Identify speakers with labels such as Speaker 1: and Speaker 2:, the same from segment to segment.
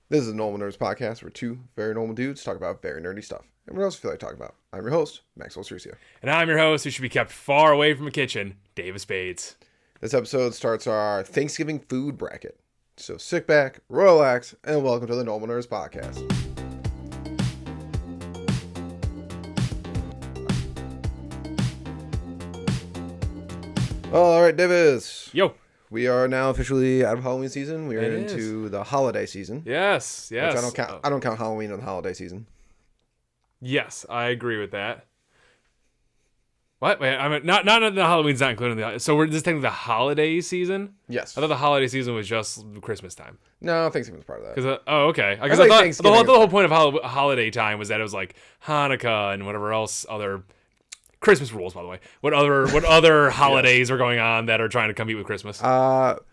Speaker 1: This is a Normal Nerds podcast where two very normal dudes talk about very nerdy stuff. And what else do you feel like talking about? I'm your host, Maxwell Cercio.
Speaker 2: And I'm your host, who should be kept far away from a kitchen, Davis Bates.
Speaker 1: This episode starts our Thanksgiving food bracket. So sit back, relax, and welcome to the Normal Nerds podcast. All right, Davis.
Speaker 2: Yo.
Speaker 1: We are now officially out of Halloween season. We are
Speaker 2: It
Speaker 1: into the holiday season.
Speaker 2: Yes.
Speaker 1: Which I don't count Halloween in the holiday season.
Speaker 2: Yes, I agree with that. What? Wait, I mean, not the Halloween's not included in the. So we're just taking the holiday season.
Speaker 1: Yes.
Speaker 2: I thought the holiday season was just Christmas time.
Speaker 1: No, Thanksgiving's part of that.
Speaker 2: Because okay, because
Speaker 1: like
Speaker 2: I thought the
Speaker 1: Thanksgiving
Speaker 2: whole point of holiday time was that it was like Hanukkah and whatever else other Christmas rules. By the way, what other holidays are going on that are trying to compete with Christmas?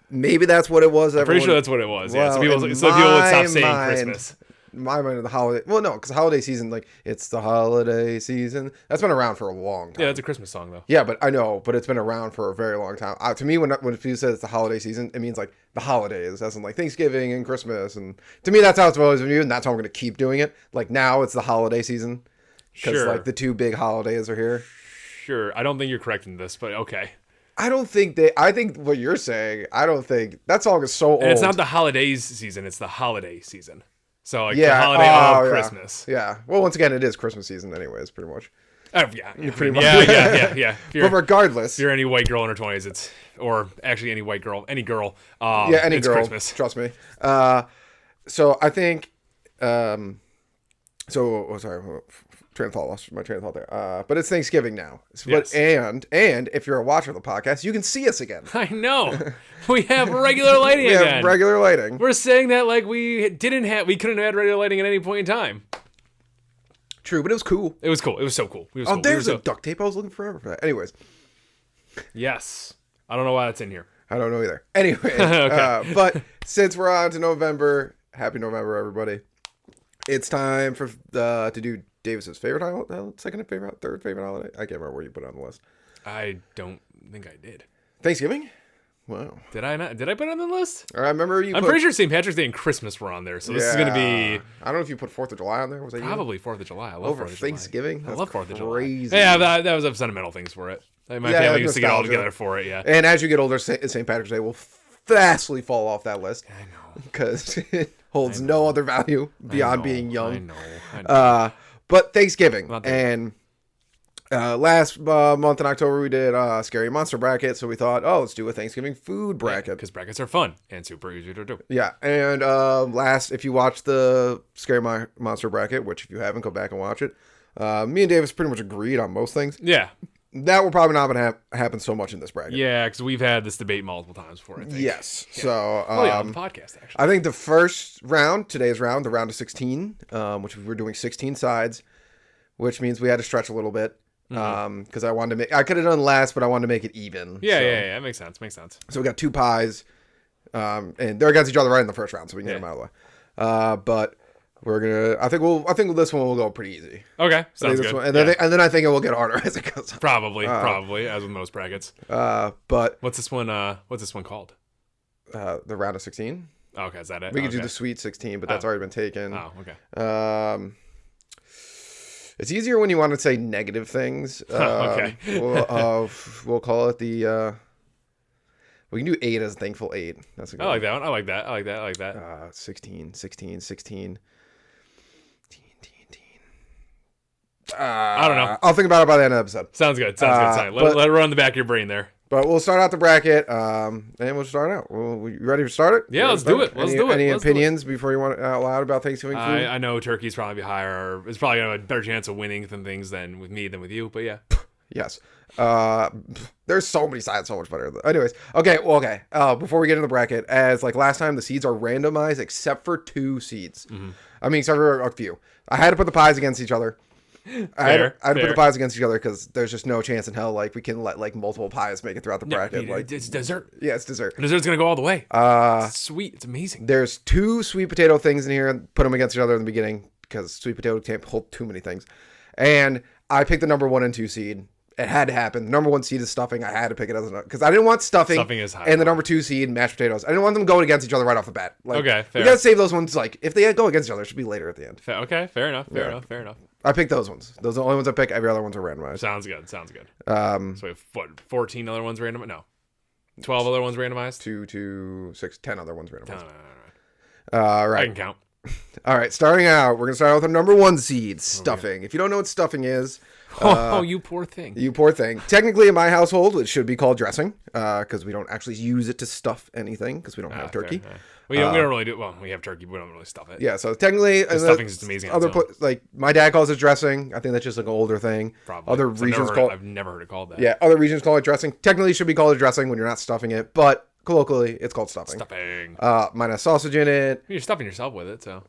Speaker 1: Maybe that's what it was.
Speaker 2: I'm pretty sure that's what it was.
Speaker 1: Well,
Speaker 2: yeah, so people would stop saying Christmas.
Speaker 1: My mind of the holiday. Well, no, because holiday season, like it's the holiday season. That's been around for a long time.
Speaker 2: Yeah, it's a Christmas song though.
Speaker 1: Yeah, but I know, but it's been around for a very long time. To me, when people say it's the holiday season, it means like the holidays, as in like Thanksgiving and Christmas. And to me, that's how it's always been viewed, and that's how I'm going to keep doing it. Like now, it's the holiday season because
Speaker 2: Sure.
Speaker 1: like the two big holidays are here.
Speaker 2: Sure. I don't think you're correct in this, but okay.
Speaker 1: I think what you're saying, I don't think that song is so old.
Speaker 2: And it's not the holidays season, it's the holiday season. So like
Speaker 1: Yeah.
Speaker 2: the holiday of Christmas.
Speaker 1: Yeah. Well, once again, it is Christmas season anyways, pretty much.
Speaker 2: Oh, yeah.
Speaker 1: Pretty much.
Speaker 2: Yeah.
Speaker 1: But regardless.
Speaker 2: If you're any white girl in her 20s, or actually any white girl, any girl.
Speaker 1: Any
Speaker 2: it's
Speaker 1: girl.
Speaker 2: Christmas.
Speaker 1: Trust me. So I think, sorry, train of thought, lost my train of thought there. But it's Thanksgiving now.
Speaker 2: Yes.
Speaker 1: And if you're a watcher of the podcast, you can see us again.
Speaker 2: I know. We have regular lighting
Speaker 1: We
Speaker 2: again.
Speaker 1: have regular lighting.
Speaker 2: We're saying that like we couldn't have regular lighting at any point in time.
Speaker 1: True, but it was cool.
Speaker 2: It was cool. It was so cool.
Speaker 1: There's a duct tape I was looking forever for that. Anyways.
Speaker 2: Yes. I don't know why that's in here.
Speaker 1: I don't know either. Anyway,
Speaker 2: Okay.
Speaker 1: But since we're on to November, happy November, everybody. It's time for to do Davis's favorite holiday, second favorite, third favorite holiday. I can't remember where you put it on the list.
Speaker 2: I don't think I did.
Speaker 1: Thanksgiving? Wow.
Speaker 2: Did I not? Did I put it on the list?
Speaker 1: I remember you.
Speaker 2: I'm pretty sure St. Patrick's Day and Christmas were on there, so this is going to be.
Speaker 1: I don't know if you put 4th of July on there. Was that
Speaker 2: Probably 4th of July. I love
Speaker 1: over
Speaker 2: 4th of July.
Speaker 1: Thanksgiving?
Speaker 2: I love 4th of July.
Speaker 1: Crazy.
Speaker 2: Yeah, that was a sentimental things for it. Like, my family used to get all
Speaker 1: nostalgia.
Speaker 2: together for it, yeah.
Speaker 1: And as you get older, St. Patrick's Day will vastly fall off that list.
Speaker 2: I know.
Speaker 1: Because it holds no other value beyond being young.
Speaker 2: I know.
Speaker 1: But Thanksgiving.
Speaker 2: Not that-
Speaker 1: And last month in October, we did Scary Monster Bracket. So we thought, let's do a Thanksgiving food bracket.
Speaker 2: Because brackets are fun and super easy to do.
Speaker 1: Yeah. And if you watched the Scary Monster Bracket, which if you haven't, go back and watch it. Me and Davis pretty much agreed on most things.
Speaker 2: Yeah.
Speaker 1: That will probably not happen so much in this bracket.
Speaker 2: Yeah, because we've had this debate multiple times before, I think.
Speaker 1: Yes.
Speaker 2: Yeah.
Speaker 1: So,
Speaker 2: on the podcast, actually.
Speaker 1: I think the first round, today's round, the round of 16, which we're doing 16 sides, which means we had to stretch a little bit. Because I could have done less, but I wanted to make it even.
Speaker 2: Yeah, makes sense.
Speaker 1: So we got two pies, and they're against each other right in the first round, so we can get them out of the way. But we're gonna. I think this one will go pretty easy.
Speaker 2: Okay, sounds good.
Speaker 1: And then I think it will get harder as it goes on.
Speaker 2: Probably, as with most brackets.
Speaker 1: But
Speaker 2: What's this one called?
Speaker 1: the round of 16.
Speaker 2: Okay, is that it?
Speaker 1: We could do the Sweet 16, but that's already been taken.
Speaker 2: Oh, okay.
Speaker 1: It's easier when you want to say negative things.
Speaker 2: Okay.
Speaker 1: We'll call it the. We can do 8 as thankful 8. That's a good
Speaker 2: I like that one. I like that.
Speaker 1: 16.
Speaker 2: I don't know.
Speaker 1: I'll think about it by the end of the episode.
Speaker 2: Sounds good. Let it run in the back of your brain there.
Speaker 1: But we'll start out the bracket, and we'll start out. You ready to start it?
Speaker 2: Yeah, let's do it.
Speaker 1: Any opinions before you want out loud about Thanksgiving food?
Speaker 2: I know turkey's probably higher. It's probably gonna have a better chance of winning than with me than with you. But yeah.
Speaker 1: Yes. There's so many sides, so much better. Anyways, okay. Before we get into the bracket, as like last time, the seeds are randomized except for 2 seeds.
Speaker 2: Mm-hmm.
Speaker 1: I mean, except for a few. I had to put the pies against each other. I had to put the pies against each other because there's just no chance in hell like we can let like multiple pies make it throughout the bracket.
Speaker 2: Like it's dessert.
Speaker 1: Yeah, it's dessert.
Speaker 2: Dessert's gonna go all the way. It's sweet. It's amazing.
Speaker 1: There's 2 sweet potato things in here. Put them against each other in the beginning because sweet potato can't hold too many things. And I picked the number 1 and 2 seed. It had to happen. The number 1 seed is stuffing. I had to pick it as because I didn't want stuffing.
Speaker 2: Stuffing is high.
Speaker 1: And the number 2 seed, mashed potatoes. I didn't want them going against each other right off the bat. Like,
Speaker 2: okay, fair.
Speaker 1: We gotta save those ones. Like if they go against each other, it should be later at the end.
Speaker 2: Okay, fair enough. Fair enough.
Speaker 1: I picked those ones. Those are the only ones I pick. Every other ones are randomized.
Speaker 2: Sounds good. So we have 14 other ones randomized? No. 12 other ones randomized?
Speaker 1: 2, 2, 6, 10 other ones randomized.
Speaker 2: No.
Speaker 1: All right.
Speaker 2: I can count.
Speaker 1: All right. Starting out, we're gonna start out with our number 1 seed, stuffing. If you don't know what stuffing is,
Speaker 2: you poor thing.
Speaker 1: you poor thing. Technically, in my household, it should be called dressing, because we don't actually use it to stuff anything, because we don't have turkey.
Speaker 2: Fair. We don't really do. Well, we have turkey, but we don't really stuff it.
Speaker 1: Yeah, so technically,
Speaker 2: stuffing is amazing.
Speaker 1: Like my dad calls it dressing. I think that's just like an older thing.
Speaker 2: Probably.
Speaker 1: Other regions call it.
Speaker 2: I've never heard it called that.
Speaker 1: Yeah, other regions call it dressing. Technically, it should be called a dressing when you're not stuffing it, but colloquially, it's called stuffing.
Speaker 2: Stuffing.
Speaker 1: Mine has sausage in it.
Speaker 2: You're stuffing yourself with it, so.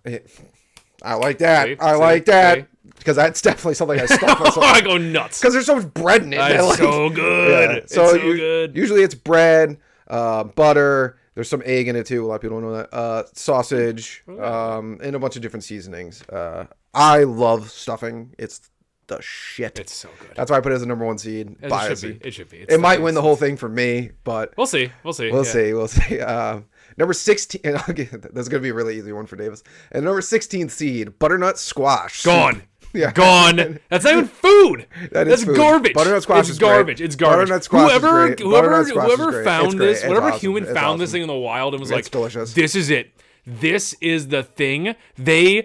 Speaker 1: I like that.
Speaker 2: See?
Speaker 1: I like that. Because that's definitely something I stuff myself.
Speaker 2: I go nuts.
Speaker 1: Because there's so much bread in it.
Speaker 2: That's so good.
Speaker 1: Yeah.
Speaker 2: It's so good.
Speaker 1: Usually it's bread, butter. There's some egg in it too. A lot of people don't know that. Sausage, and a bunch of different seasonings. I love stuffing. It's the shit.
Speaker 2: It's so good.
Speaker 1: That's why I put it as a number 1 seed.
Speaker 2: It should be.
Speaker 1: It might win the whole thing for me, but
Speaker 2: we'll see.
Speaker 1: We'll see. Number 16. That's going to be a really easy one for Davis. And number 16 seed, butternut squash.
Speaker 2: Gone.
Speaker 1: Yeah.
Speaker 2: Gone. That's not even food. That's
Speaker 1: food.
Speaker 2: garbage.
Speaker 1: Butternut squash is
Speaker 2: garbage.
Speaker 1: Great.
Speaker 2: It's garbage.
Speaker 1: Butternut squash
Speaker 2: whoever
Speaker 1: is great. Butternut squash is
Speaker 2: whoever
Speaker 1: great.
Speaker 2: found
Speaker 1: It's great.
Speaker 2: this,
Speaker 1: It's
Speaker 2: whatever
Speaker 1: awesome.
Speaker 2: human
Speaker 1: It's
Speaker 2: found
Speaker 1: awesome.
Speaker 2: this thing in the wild and was like,
Speaker 1: delicious.
Speaker 2: This is it. This is the thing. They're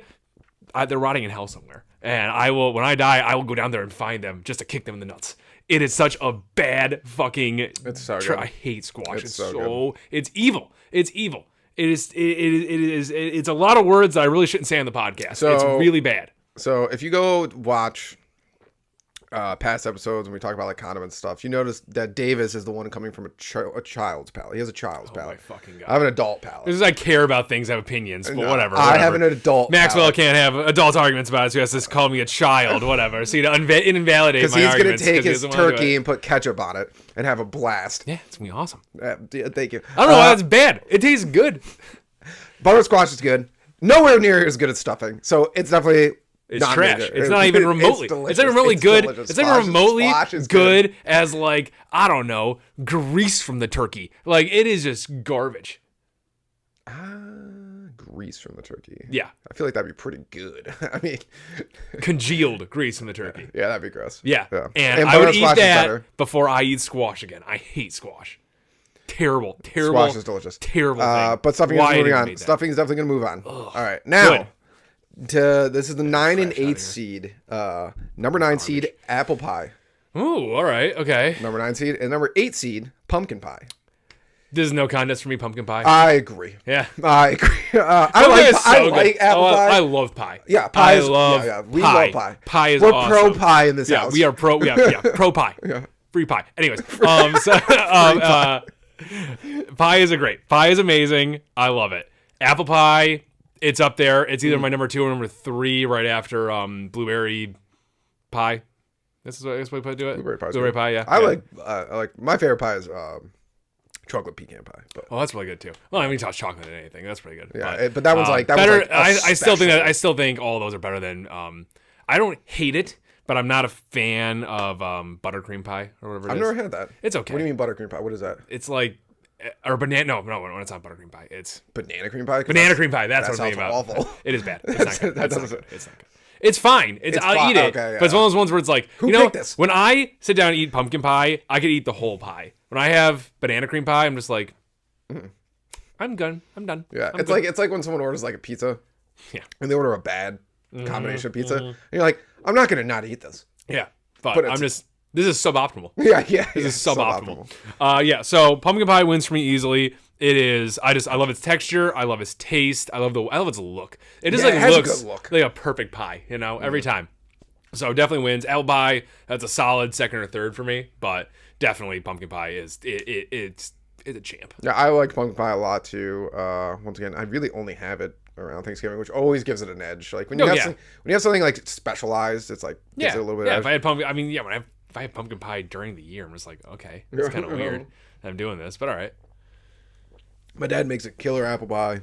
Speaker 2: rotting in hell somewhere. And when I die, I will go down there and find them just to kick them in the nuts. It is such a bad fucking.
Speaker 1: It's so good.
Speaker 2: I hate squash. It's
Speaker 1: so good.
Speaker 2: It's evil. It's evil. It's a lot of words that I really shouldn't say on the podcast.
Speaker 1: So,
Speaker 2: it's really bad.
Speaker 1: So if you go watch past episodes when we talk about like condiments stuff, you notice that Davis is the one coming from a child's palate. He has a child's palate.
Speaker 2: My fucking God.
Speaker 1: I have an adult palate.
Speaker 2: This is I care about things, I have opinions, but whatever.
Speaker 1: I have an adult
Speaker 2: Maxwell
Speaker 1: palate.
Speaker 2: can't have adult arguments about it, so he has to call me a child, whatever. See, to invalidate my arguments.
Speaker 1: Because he's going to take his turkey and put ketchup on it and have a blast.
Speaker 2: Yeah, it's going to be awesome.
Speaker 1: Thank you.
Speaker 2: I don't know why that's bad. It tastes good.
Speaker 1: Butter squash is good. Nowhere near as good as stuffing. So it's definitely...
Speaker 2: It's trash. It's not even remotely. It's not remotely good. It's not even remotely good as like, I don't know, grease from the turkey. Like it is just garbage.
Speaker 1: Grease from the turkey.
Speaker 2: Yeah.
Speaker 1: I feel like that'd be pretty good. I mean,
Speaker 2: congealed grease from the turkey.
Speaker 1: Yeah, that'd be gross.
Speaker 2: Yeah. And I would eat that before I eat squash again. I hate squash. Terrible.
Speaker 1: Squash is delicious.
Speaker 2: Terrible thing.
Speaker 1: But stuffing is moving on. Stuffing is definitely going to move on. Ugh. All right. Now, this is the 9 and 8 seed. Number 9 seed, apple pie.
Speaker 2: Ooh, all right. Okay.
Speaker 1: Number 9 seed. And number 8 seed, pumpkin pie.
Speaker 2: This is no contest for me, pumpkin pie.
Speaker 1: I agree.
Speaker 2: Yeah.
Speaker 1: I agree. I like apple pie.
Speaker 2: I love pie.
Speaker 1: Yeah, pie.
Speaker 2: We love
Speaker 1: pie.
Speaker 2: Pie is
Speaker 1: We're
Speaker 2: awesome.
Speaker 1: pro pie in this
Speaker 2: yeah,
Speaker 1: house.
Speaker 2: we are pro. Yeah, pro pie.
Speaker 1: Yeah.
Speaker 2: Free pie. Anyways, pie is great. Pie is amazing. I love it. Apple pie, it's up there. It's either my number 2 or number 3, right after blueberry pie. This is what I do it. Blueberry pie. Yeah.
Speaker 1: I like my favorite pie is chocolate pecan pie. But.
Speaker 2: Oh, that's really good too. Well, I mean, toss chocolate in anything. That's pretty good.
Speaker 1: Yeah, but that one's like
Speaker 2: better.
Speaker 1: One's like
Speaker 2: I still think all those are better than. I don't hate it, but I'm not a fan of buttercream pie or whatever.
Speaker 1: I've never had that.
Speaker 2: It's okay.
Speaker 1: What do you mean buttercream pie? What is that?
Speaker 2: It's like or banana. No, it's not buttercream pie. It's
Speaker 1: banana cream pie.
Speaker 2: Banana cream pie. That's what I'm thinking about.
Speaker 1: Awful.
Speaker 2: It is bad. It's not good. It's not good.
Speaker 1: It's
Speaker 2: fine. I'll eat it.
Speaker 1: Okay, yeah.
Speaker 2: But it's one of those ones where it's like,
Speaker 1: Who picked this?
Speaker 2: When I sit down and eat pumpkin pie, I could eat the whole pie. When I have banana cream pie, I'm just like, I'm done.
Speaker 1: Yeah,
Speaker 2: I'm
Speaker 1: it's
Speaker 2: good.
Speaker 1: like when someone orders like a pizza.
Speaker 2: Yeah.
Speaker 1: And they order a bad combination of pizza. And you're like, I'm not gonna not eat this.
Speaker 2: Yeah. But this is suboptimal.
Speaker 1: Yeah.
Speaker 2: This is suboptimal. Yeah. So pumpkin pie wins for me easily. It is. I love its texture. I love its taste. I love its look. It just
Speaker 1: it has
Speaker 2: looks
Speaker 1: a good look.
Speaker 2: like a perfect pie. Every time. So definitely wins. Apple pie. That's a solid second or third for me. But definitely pumpkin pie is it's a champ.
Speaker 1: Yeah, I like pumpkin pie a lot too. Once again, I really only have it around Thanksgiving, which always gives it an edge. Like when you have something like specialized, it's like gives it a little bit.
Speaker 2: Yeah. If I had pumpkin, if I have pumpkin pie during the year, I'm just like, okay, it's kind of weird. I'm doing this, but all right.
Speaker 1: My dad makes a killer apple pie.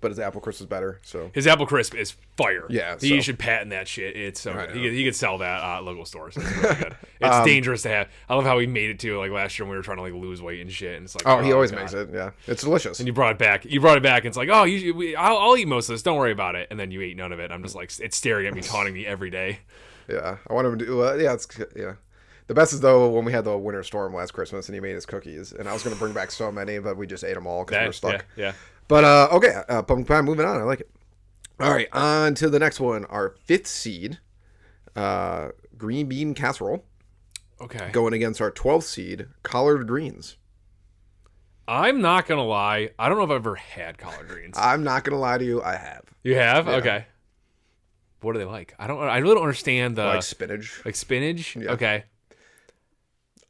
Speaker 1: but his apple crisp is better. So
Speaker 2: His apple crisp is fire.
Speaker 1: Yeah,
Speaker 2: He
Speaker 1: so-
Speaker 2: should patent that shit. It's so
Speaker 1: I
Speaker 2: good.
Speaker 1: know.
Speaker 2: He could sell that at local stores. It's really good. It's dangerous to have. I love how he made it too. Like last year when we were trying to like lose weight and shit, and it's like,
Speaker 1: oh, he always
Speaker 2: God.
Speaker 1: makes it. Yeah, it's delicious.
Speaker 2: And you brought it back. And it's like, oh, I'll eat most of this. Don't worry about it. And then you ate none of it. I'm just like, it's staring at me, taunting me every day.
Speaker 1: Yeah, I want him to do. Yeah. The best is though when we had the winter storm last Christmas and he made his cookies, and I was gonna bring back so many, but we just ate them all because we were stuck.
Speaker 2: Yeah.
Speaker 1: But okay, pumpkin pie. Moving on. I like it. All right, on to the next one. Our 5th seed, green bean casserole,
Speaker 2: Okay.
Speaker 1: going against our 12th seed, collard greens.
Speaker 2: I'm not gonna lie. I don't know if I've ever had collard greens.
Speaker 1: I'm not gonna lie to you. I have
Speaker 2: You have?
Speaker 1: Yeah.
Speaker 2: Okay. What are they like? I really don't understand the
Speaker 1: like spinach.
Speaker 2: like spinach.
Speaker 1: Yeah.
Speaker 2: Okay.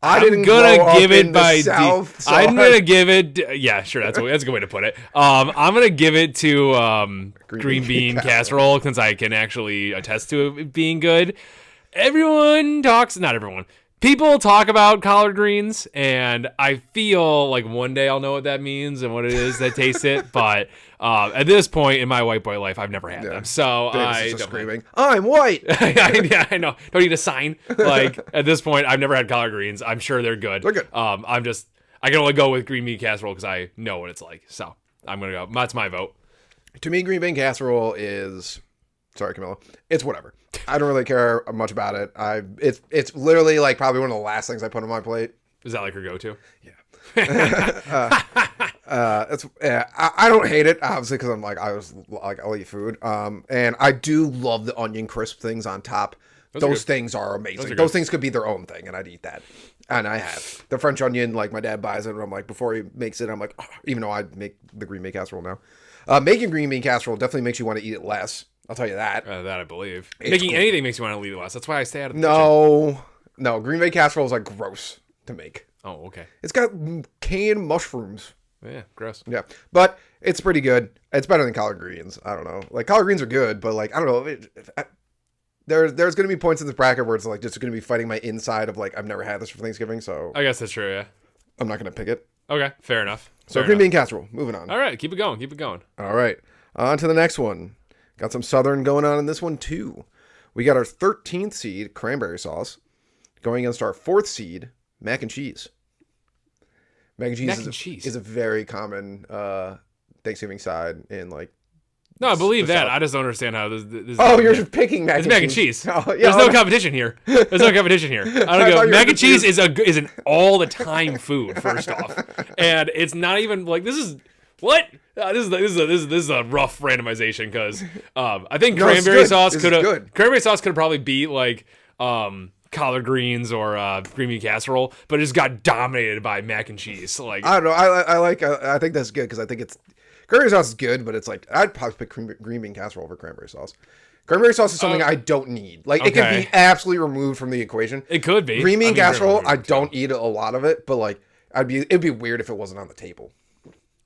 Speaker 1: I'm
Speaker 2: gonna give it by
Speaker 1: South, so
Speaker 2: I'm gonna give it. Yeah, sure. That's a good way to put it. I'm gonna give it to green bean casserole since I can actually attest to it being good. Not everyone. People talk about collard greens, and I feel like one day I'll know what that means and what it is that tastes it. But at this point in my white boy life, I've never had them. So
Speaker 1: Davis
Speaker 2: I
Speaker 1: is just
Speaker 2: don't.
Speaker 1: screaming, "I'm white."
Speaker 2: Yeah, I know. Don't need a sign. Like at this point, I've never had collard greens. I'm sure they're good.
Speaker 1: They're good.
Speaker 2: I can only go with green bean casserole because I know what it's like. So I'm gonna go. That's my vote.
Speaker 1: To me, green bean casserole is, sorry, Camilla, it's whatever. I don't really care much about it. It's literally like probably one of the last things I put on my plate.
Speaker 2: Is that like your go-to?
Speaker 1: I don't hate it obviously because I'll eat food. And I do love the onion crisp things on top. Those things are amazing. Those things could be their own thing, and I'd eat that. And I have the French onion. Like my dad buys it, and I'm like, before he makes it, I'm like, oh, even though I make the green bean casserole now, making green bean casserole definitely makes you want to eat it less. I'll tell you that.
Speaker 2: That I believe.
Speaker 1: It's
Speaker 2: Making
Speaker 1: cool.
Speaker 2: anything makes you want to leave less. That's why I stay out of the kitchen.
Speaker 1: No, green bean casserole is like gross to make.
Speaker 2: Oh, okay.
Speaker 1: It's got canned mushrooms.
Speaker 2: Yeah, gross.
Speaker 1: Yeah, but it's pretty good. It's better than collard greens. I don't know. Like collard greens are good, but like I don't know. There's going to be points in this bracket where it's like just going to be fighting my inside of like I've never had this for Thanksgiving, so
Speaker 2: I guess that's true. Yeah.
Speaker 1: I'm not going to pick it.
Speaker 2: Okay, fair enough.
Speaker 1: So green bean casserole. Moving on.
Speaker 2: All right, keep it going. Keep it going.
Speaker 1: All right, on to the next one. Got some Southern going on in this one too. We got our 13th seed cranberry sauce going against our 4th seed mac and cheese. Mac and cheese is a very common Thanksgiving side in like.
Speaker 2: No, I believe
Speaker 1: the
Speaker 2: that.
Speaker 1: South.
Speaker 2: I just don't understand how this
Speaker 1: Oh, you're just picking mac
Speaker 2: It's
Speaker 1: and
Speaker 2: mac and
Speaker 1: cheese.
Speaker 2: cheese.
Speaker 1: Oh, yeah,
Speaker 2: There's no competition here. There's no competition here. I
Speaker 1: thought
Speaker 2: don't
Speaker 1: you
Speaker 2: go.
Speaker 1: were
Speaker 2: Mac and cheese
Speaker 1: confused.
Speaker 2: is an all the time food. First off, and it's not even like this is what this is a rough randomization because I think
Speaker 1: No, it's
Speaker 2: cranberry
Speaker 1: good.
Speaker 2: sauce
Speaker 1: This
Speaker 2: could
Speaker 1: is
Speaker 2: have
Speaker 1: good.
Speaker 2: cranberry sauce could have probably beat like collard greens or green bean casserole, but it just got dominated by mac and cheese. Like
Speaker 1: I don't know. I think that's good because I think it's cranberry sauce is good, but it's like I'd probably pick green bean casserole over cranberry sauce. Cranberry sauce is something I don't need. Like it can
Speaker 2: okay.
Speaker 1: be absolutely removed from the equation.
Speaker 2: it could be
Speaker 1: Green bean casserole, I
Speaker 2: removed,
Speaker 1: don't eat a lot of it, but like it'd be weird if it wasn't on the table.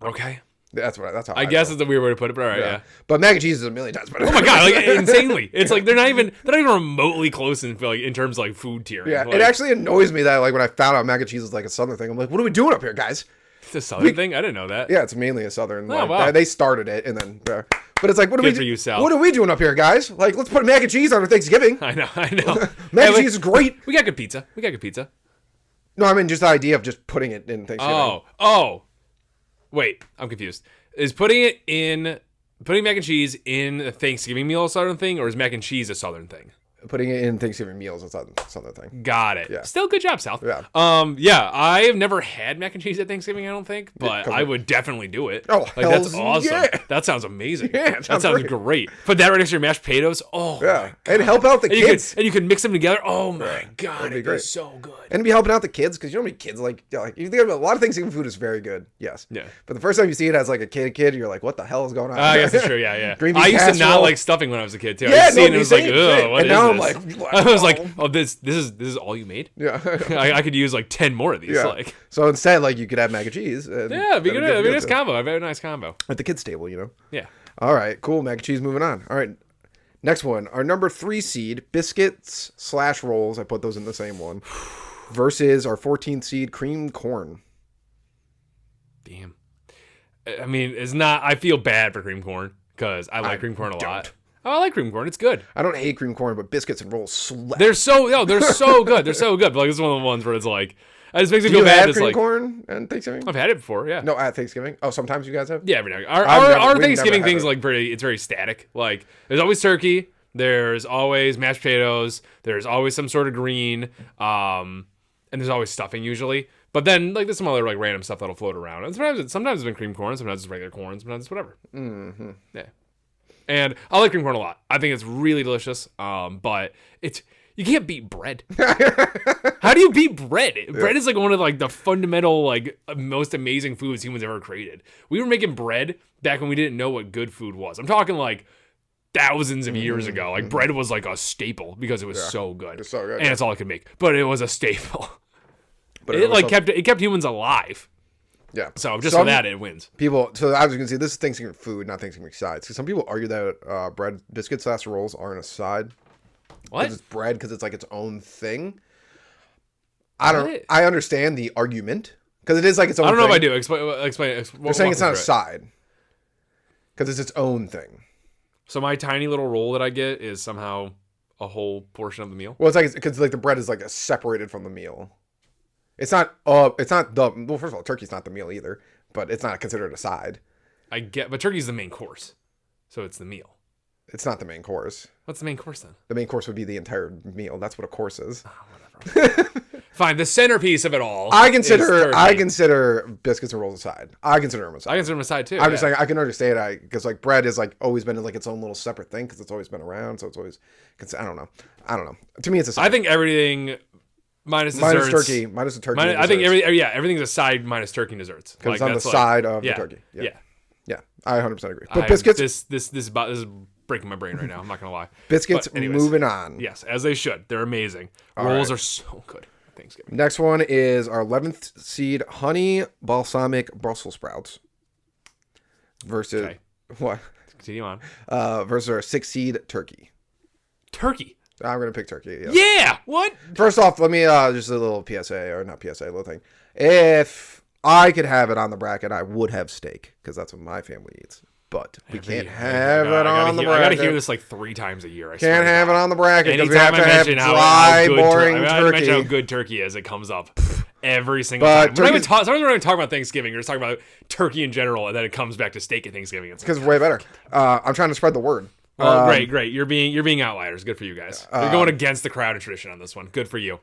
Speaker 2: Okay,
Speaker 1: That's how
Speaker 2: I guess it's a weird way to put it, but all right, yeah.
Speaker 1: But mac and cheese is a million times better.
Speaker 2: Oh my god, like insanely. It's like they're not even remotely close in terms of like food tiering.
Speaker 1: Yeah,
Speaker 2: like,
Speaker 1: it actually annoys me that like when I found out mac and cheese is like a Southern thing, I'm like, what are we doing up here, guys?
Speaker 2: it's a southern thing. I didn't know that.
Speaker 1: Yeah, it's mainly a Southern. Like,
Speaker 2: wow.
Speaker 1: They started it, and then, but it's like, what are
Speaker 2: Good
Speaker 1: we?
Speaker 2: for you, Sal.
Speaker 1: What are we doing up here, guys? Like, let's put mac and cheese on our Thanksgiving.
Speaker 2: I know.
Speaker 1: Mac and cheese is great.
Speaker 2: We got good pizza.
Speaker 1: No, I mean just the idea of just putting it in Thanksgiving.
Speaker 2: Oh. Wait, I'm confused. Is putting mac and cheese in a Thanksgiving meal a southern thing, or is mac and cheese a southern thing?
Speaker 1: Putting it in Thanksgiving meals is another thing.
Speaker 2: Got it.
Speaker 1: Yeah.
Speaker 2: Still good job, Sal.
Speaker 1: Yeah.
Speaker 2: Yeah, I have never had mac and cheese at Thanksgiving, I don't think, but I would definitely do it.
Speaker 1: Oh,
Speaker 2: like that's
Speaker 1: hells
Speaker 2: awesome.
Speaker 1: yeah.
Speaker 2: That sounds amazing.
Speaker 1: Yeah,
Speaker 2: that
Speaker 1: sounds
Speaker 2: sounds
Speaker 1: great.
Speaker 2: great. Put that right next to your mashed potatoes. Oh,
Speaker 1: Yeah, and help out the kids.
Speaker 2: and you can mix them together. Oh my god,
Speaker 1: that'd be
Speaker 2: it'd
Speaker 1: great.
Speaker 2: be so good.
Speaker 1: And be helping out the kids because you know how many kids like you think about a lot of Thanksgiving food is very good. Yes.
Speaker 2: Yeah.
Speaker 1: But the first time you see it as like a kid, you're like, what the hell is going on?
Speaker 2: I guess it's true. Yeah.
Speaker 1: Green bean
Speaker 2: I used to not
Speaker 1: casserole.
Speaker 2: like stuffing when I was a kid too.
Speaker 1: Yeah,
Speaker 2: I used to see it and
Speaker 1: me
Speaker 2: it was like,
Speaker 1: same.
Speaker 2: ugh, what
Speaker 1: And
Speaker 2: is
Speaker 1: now I'm
Speaker 2: this?
Speaker 1: like,
Speaker 2: I was like,
Speaker 1: wow.
Speaker 2: oh, this is all you made.
Speaker 1: Yeah.
Speaker 2: I could use like 10 more of these.
Speaker 1: Yeah.
Speaker 2: Like,
Speaker 1: So instead, like you could have mac and cheese. And
Speaker 2: yeah, it'd be good. It'd be a nice
Speaker 1: to-
Speaker 2: combo. A very nice combo.
Speaker 1: at the kids' table, you know.
Speaker 2: Yeah.
Speaker 1: All right, cool. Mac and cheese. Moving on. All right, next one. Our number 3 seed biscuits / rolls. I put those in the same one. Versus our 14th seed cream corn.
Speaker 2: Damn. I mean, it's not. I feel bad for cream corn because I like cream corn a lot. Oh, I like cream corn. It's good.
Speaker 1: I don't hate cream corn, but biscuits and rolls slap.
Speaker 2: They're so they're so good. They're so good. But like, this is one of the ones where it's like, it just makes me
Speaker 1: Do
Speaker 2: feel
Speaker 1: you
Speaker 2: bad.
Speaker 1: have
Speaker 2: It's
Speaker 1: cream
Speaker 2: like
Speaker 1: corn and Thanksgiving?
Speaker 2: I've had it before. Yeah.
Speaker 1: No, at Thanksgiving. Oh, sometimes you guys have.
Speaker 2: Yeah, every now.
Speaker 1: we've
Speaker 2: Our
Speaker 1: never
Speaker 2: Thanksgiving
Speaker 1: had
Speaker 2: things
Speaker 1: it.
Speaker 2: like it's very static. Like there's always turkey. There's always mashed potatoes. There's always some sort of green. And there's always stuffing usually. But then like there's some other like random stuff that'll float around. And sometimes it's been cream corn. Sometimes it's regular corn. Sometimes it's whatever.
Speaker 1: Mm-hmm.
Speaker 2: Yeah. And I like cream corn a lot. I think it's really delicious. But you can't beat bread. How do you beat bread? Bread is like one of like the fundamental like most amazing foods humans ever created. We were making bread back when we didn't know what good food was. I'm talking like thousands of years ago. Like bread was like a staple because it was so good.
Speaker 1: It's so good.
Speaker 2: And it's all I could make. But it was a staple.
Speaker 1: But
Speaker 2: it like kept humans alive.
Speaker 1: Yeah.
Speaker 2: So just for that, it wins.
Speaker 1: People, so I was going to say, this is Thanksgiving food, not Thanksgiving sides. Because some people argue that bread, biscuits, slash rolls aren't a side.
Speaker 2: What?
Speaker 1: Because it's bread, because it's like its own thing. I understand the argument. Because it is like its own thing.
Speaker 2: I don't know if I do. Explain.
Speaker 1: They're saying it's not a side. Because it's its own thing.
Speaker 2: So my tiny little roll that I get is somehow a whole portion of the meal?
Speaker 1: Well, it's like, because like the bread is like separated from the meal. It's not the, well, first of all, turkey's not the meal either, but it's not considered a side.
Speaker 2: I get, but turkey's the main course. So it's the meal.
Speaker 1: It's not the main course.
Speaker 2: What's the main course then?
Speaker 1: The main course would be the entire meal. That's what a course is.
Speaker 2: Oh, whatever. Fine. The centerpiece of it all.
Speaker 1: I consider biscuits and rolls a side. I consider them a side.
Speaker 2: I consider them a side too.
Speaker 1: I'm just saying I can understand because like bread is like always been like its own little separate thing because it's always been around. So it's always, I don't know. To me, it's a side.
Speaker 2: I think everything minus desserts.
Speaker 1: Minus the turkey.
Speaker 2: I think everything's a side minus turkey and desserts.
Speaker 1: Because it's on the side of the turkey. Yeah. I 100% agree. But biscuits.
Speaker 2: This is breaking my brain right now. I'm not gonna lie.
Speaker 1: Biscuits. Moving on.
Speaker 2: Yes, as they should. They're amazing. Rolls are so good. Thanksgiving.
Speaker 1: Next one is our 11th seed honey balsamic Brussels sprouts versus what?
Speaker 2: Continue on.
Speaker 1: Versus our 6th seed turkey.
Speaker 2: Turkey.
Speaker 1: I'm gonna pick turkey. Yeah.
Speaker 2: Yeah. What?
Speaker 1: First off, let me just a little PSA or not PSA, a little thing. If I could have it on the bracket, I would have steak because that's what my family eats. But we can't have it on the bracket.
Speaker 2: I gotta hear this like 3 times a year.
Speaker 1: Can't have it on the bracket because we
Speaker 2: Anytime
Speaker 1: have to have dry, boring
Speaker 2: I
Speaker 1: turkey.
Speaker 2: mention how good turkey is. It comes up every single time. Sometimes we're not even talking about Thanksgiving. We're just talking about turkey in general, and then it comes back to steak at Thanksgiving. It's
Speaker 1: because way better. I'm trying to spread the word.
Speaker 2: Well, great. You're being outliers. Good for you guys. You're going against the crowd of tradition on this one. Good for you.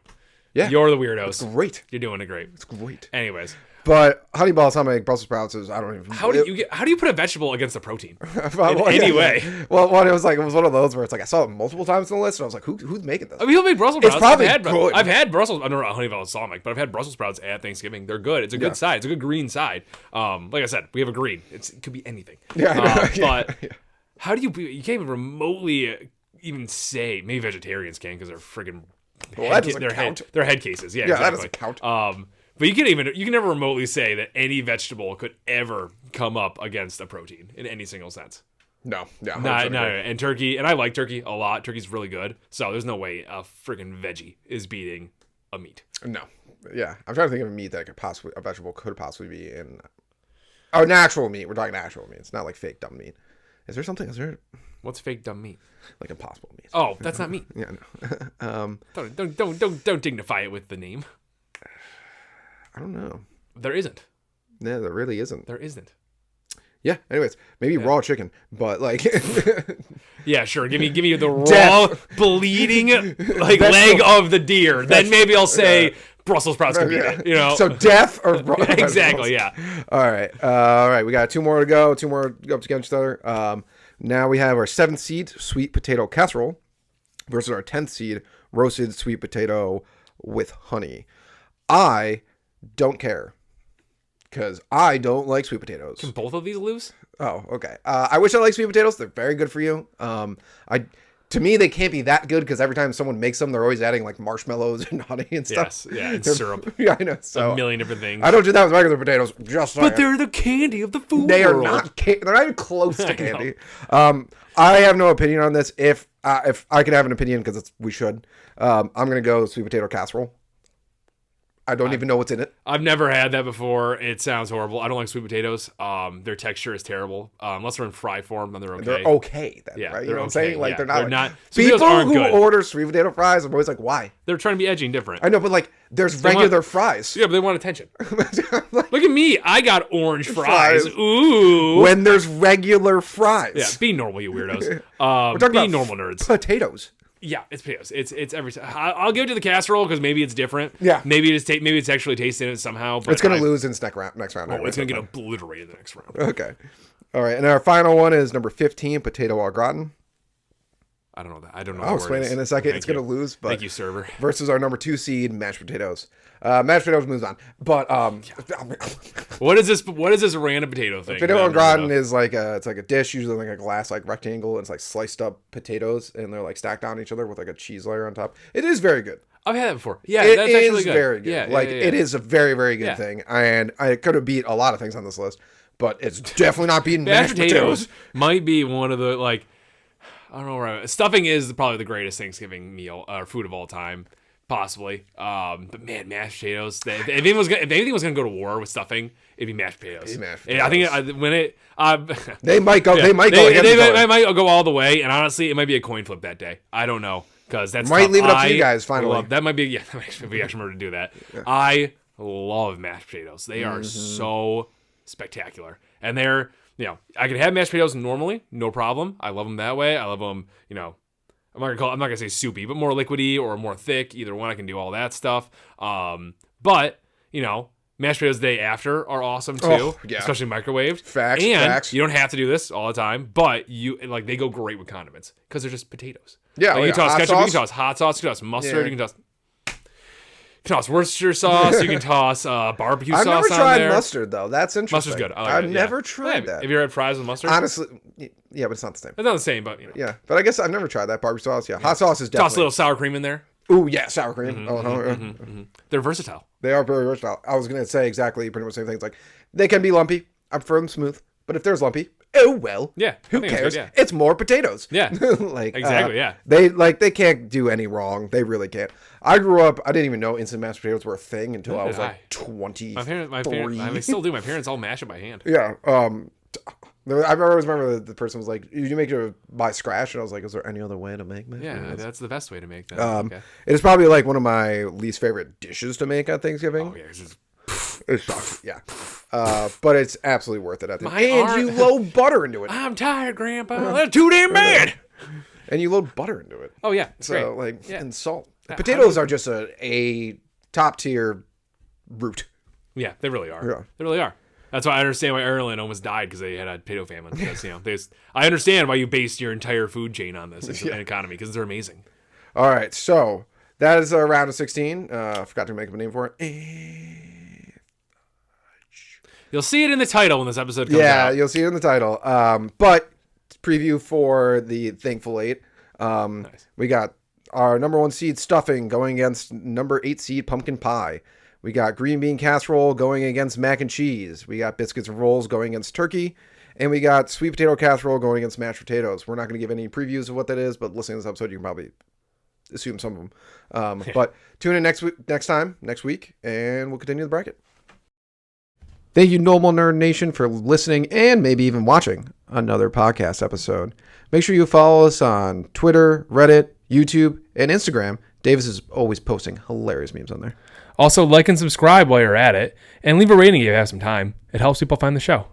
Speaker 1: Yeah,
Speaker 2: you're the weirdos.
Speaker 1: It's great.
Speaker 2: You're doing it great.
Speaker 1: It's great.
Speaker 2: Anyways.
Speaker 1: But honey balsamic Brussels sprouts is, I don't even.
Speaker 2: How do you put a vegetable against a protein in any way?
Speaker 1: Well, it was one of those where it's like I saw it multiple times on the list, and I was like, who's making this?
Speaker 2: I mean, who made Brussels sprouts?
Speaker 1: It's probably good.
Speaker 2: I've had Brussels. I don't know honey balsamic, but I've had Brussels sprouts at Thanksgiving. They're good. It's a good side. It's a good green side. Like I said, we have a green. It could be anything.
Speaker 1: Yeah,
Speaker 2: but how do you can't even remotely even say maybe vegetarians can because they're friggin' they're head cases. Yeah, exactly.
Speaker 1: That doesn't count.
Speaker 2: But you can never remotely say that any vegetable could ever come up against a protein in any single sense.
Speaker 1: No. No.
Speaker 2: And turkey, and I like turkey a lot. Turkey's really good. So there's no way a freaking veggie is beating a meat.
Speaker 1: No. Yeah. I'm trying to think of a meat that a vegetable could possibly be in. Oh, natural meat. We're talking natural meat. It's not like fake dumb meat. Is there?
Speaker 2: What's fake dumb meat?
Speaker 1: Like impossible meat.
Speaker 2: Oh, that's not meat.
Speaker 1: Yeah, no.
Speaker 2: Don't dignify it with the name.
Speaker 1: I don't know.
Speaker 2: There isn't.
Speaker 1: No, there really isn't.
Speaker 2: There isn't.
Speaker 1: Yeah. Anyways, maybe raw chicken, but like.
Speaker 2: Yeah, sure. Give me the raw bleeding leg of the deer. Then maybe I'll say Brussels sprouts can beat it. You know.
Speaker 1: So death or
Speaker 2: exactly. Yeah.
Speaker 1: All right. We got 2 more to go. 2 more up against each other. Now we have our 7th seed sweet potato casserole versus our 10th seed roasted sweet potato with honey. I don't care because I don't like sweet potatoes.
Speaker 2: Can both of these lose?
Speaker 1: Oh, okay. I wish I liked sweet potatoes. They're very good for you. To me, they can't be that good because every time someone makes them, they're always adding like marshmallows and honey and stuff.
Speaker 2: Yes, yeah, and syrup.
Speaker 1: Yeah, I know. So
Speaker 2: a million different things.
Speaker 1: I don't do that with regular potatoes. But
Speaker 2: they're the candy of the food
Speaker 1: They
Speaker 2: world.
Speaker 1: are not. They're not even close to candy. I have no opinion on this. If I could have an opinion, because we should, I'm gonna go sweet potato casserole. I don't even know what's in it.
Speaker 2: I've never had that before. It sounds horrible. I don't like sweet potatoes. Their texture is terrible. Unless they're in fry form, then they're okay.
Speaker 1: They're okay then,
Speaker 2: Yeah,
Speaker 1: right? You
Speaker 2: they're
Speaker 1: know what I'm
Speaker 2: okay.
Speaker 1: saying? Like,
Speaker 2: Yeah,
Speaker 1: they're
Speaker 2: they're
Speaker 1: not.
Speaker 2: not-
Speaker 1: Like,
Speaker 2: sweet potatoes
Speaker 1: people
Speaker 2: aren't
Speaker 1: who
Speaker 2: good.
Speaker 1: order sweet potato fries, I'm always like, why?
Speaker 2: They're trying to be edgy and different.
Speaker 1: I know, but like, there's regular fries.
Speaker 2: Yeah, but they want attention.
Speaker 1: Like,
Speaker 2: Look at me. I got orange fries.
Speaker 1: Fries.
Speaker 2: Ooh.
Speaker 1: when there's regular fries.
Speaker 2: Yeah, be normal, you weirdos.
Speaker 1: We're talking
Speaker 2: be
Speaker 1: about
Speaker 2: normal nerds.
Speaker 1: Potatoes.
Speaker 2: Yeah, it's potatoes. It's every. I'll give it to the casserole because maybe it's different.
Speaker 1: Yeah.
Speaker 2: Maybe it's actually tasting it somehow. But
Speaker 1: It's gonna lose in its next round.
Speaker 2: Oh, it's gonna get obliterated in the next round.
Speaker 1: Okay. All right, and our final one is number 15, potato au gratin.
Speaker 2: I don't know that. I don't know.
Speaker 1: I'll explain it in a second.
Speaker 2: Thank
Speaker 1: It's going to
Speaker 2: you.
Speaker 1: lose, but
Speaker 2: Thank you, server.
Speaker 1: versus our number 2 seed, mashed potatoes. Mashed potatoes moves on, but
Speaker 2: What is this? What is this random potato thing?
Speaker 1: potato au gratin is like it's like a dish, usually like a glass like rectangle. And it's like sliced up potatoes, and they're like stacked on each other with like a cheese layer on top. It is very good.
Speaker 2: I've had that before. Yeah,
Speaker 1: It
Speaker 2: that's
Speaker 1: is
Speaker 2: actually good.
Speaker 1: very good.
Speaker 2: Yeah,
Speaker 1: like
Speaker 2: yeah.
Speaker 1: it is a very very good
Speaker 2: Yeah.
Speaker 1: thing, and I could have beat a lot of things on this list, but it's definitely not beating
Speaker 2: Mashed
Speaker 1: mashed potatoes.
Speaker 2: might be one of the like. I don't know. Right. Stuffing is probably the greatest Thanksgiving meal or food of all time, possibly. But man, mashed potatoes. If anything was gonna go to war with stuffing, it'd be mashed potatoes.
Speaker 1: It'd be mashed
Speaker 2: And I think when it
Speaker 1: They might go.
Speaker 2: yeah,
Speaker 1: They might go. against each other.
Speaker 2: they might go all the way. And honestly, it might be a coin flip that day. I don't know because that's
Speaker 1: Might
Speaker 2: tough.
Speaker 1: leave it up to you
Speaker 2: I
Speaker 1: guys, finally.
Speaker 2: that might be if we actually remember to do that. I love mashed potatoes. They are so spectacular, and they're I can have mashed potatoes normally, no problem. I love them that way. I love them. I'm not gonna say soupy, but more liquidy or more thick. Either one, I can do all that stuff. But mashed potatoes the day after are awesome too,
Speaker 1: Oh, yeah.
Speaker 2: especially microwaved.
Speaker 1: Facts,
Speaker 2: And
Speaker 1: facts.
Speaker 2: you don't have to do this all the time, but they go great with condiments because they're just potatoes.
Speaker 1: Yeah,
Speaker 2: Like,
Speaker 1: oh,
Speaker 2: you
Speaker 1: yeah.
Speaker 2: can toss
Speaker 1: Hot
Speaker 2: ketchup, you
Speaker 1: sauce?
Speaker 2: can toss hot sauce, you can toss mustard,
Speaker 1: Yeah.
Speaker 2: you can toss Worcestershire sauce, you can toss barbecue
Speaker 1: I've
Speaker 2: sauce
Speaker 1: never
Speaker 2: on
Speaker 1: tried
Speaker 2: there.
Speaker 1: mustard though. That's interesting.
Speaker 2: Mustard's good. I like
Speaker 1: I've
Speaker 2: it,
Speaker 1: never
Speaker 2: yeah.
Speaker 1: tried that.
Speaker 2: Have you ever had fries with mustard?
Speaker 1: Honestly, yeah, but it's not the same.
Speaker 2: It's not the same, but
Speaker 1: Yeah, but I guess I've never tried that barbecue sauce. Yeah, hot sauce is
Speaker 2: toss a
Speaker 1: definitely.
Speaker 2: little sour cream in there.
Speaker 1: Ooh, yeah, sour cream.
Speaker 2: They're versatile.
Speaker 1: They are very versatile. I was gonna say exactly pretty much the same things. Like they can be lumpy. I prefer them smooth. But if there's lumpy, oh well.
Speaker 2: Yeah, I
Speaker 1: Who
Speaker 2: think it's
Speaker 1: cares?
Speaker 2: good, yeah.
Speaker 1: It's more potatoes.
Speaker 2: Yeah.
Speaker 1: like
Speaker 2: Exactly, yeah.
Speaker 1: They can't do any wrong. They really can't. I grew up. I didn't even know instant mashed potatoes were a thing until I was
Speaker 2: did
Speaker 1: like
Speaker 2: I.
Speaker 1: 23.
Speaker 2: My parents, I still do. My parents all mash it by hand.
Speaker 1: Yeah. I always remember the person was like, "Did you make it by scratch?" And I was like, "Is there any other way to make mashed
Speaker 2: Yeah,
Speaker 1: potatoes?"
Speaker 2: that's the best way to make that. Okay.
Speaker 1: It is probably like one of my least favorite dishes to make on Thanksgiving.
Speaker 2: Oh yeah, 'cause it's
Speaker 1: It sucks. Yeah. But it's absolutely worth it at the end.
Speaker 2: My
Speaker 1: And
Speaker 2: arm-
Speaker 1: you load butter into it.
Speaker 2: I'm tired, Grandpa. That's too damn bad.
Speaker 1: And you load butter into it.
Speaker 2: Oh yeah, it's
Speaker 1: So
Speaker 2: great.
Speaker 1: like
Speaker 2: Yeah.
Speaker 1: and salt. Potatoes are just a top tier root.
Speaker 2: Yeah, they really are.
Speaker 1: Yeah.
Speaker 2: They really are. That's why I understand why Ireland almost died because they had a potato famine. Because, I understand why you based your entire food chain on this and economy because they're amazing.
Speaker 1: All right, so that is a round of 16. I forgot to make up a name for it.
Speaker 2: You'll see it in the title when this episode comes
Speaker 1: Yeah,
Speaker 2: out.
Speaker 1: you'll see it in the title. But preview for the Thankful Eight.
Speaker 2: Nice.
Speaker 1: We got our number 1 seed stuffing going against number 8 seed pumpkin pie. We got green bean casserole going against mac and cheese. We got biscuits and rolls going against turkey. And we got sweet potato casserole going against mashed potatoes. We're not going to give any previews of what that is, but listening to this episode, you can probably assume some of them. But tune in next week, and we'll continue the bracket. Thank you, Normal Nerd Nation, for listening and maybe even watching another podcast episode. Make sure you follow us on Twitter, Reddit, YouTube, and Instagram. Davis is always posting hilarious memes on there.
Speaker 2: Also, like and subscribe while you're at it, and leave a rating if you have some time. It helps people find the show.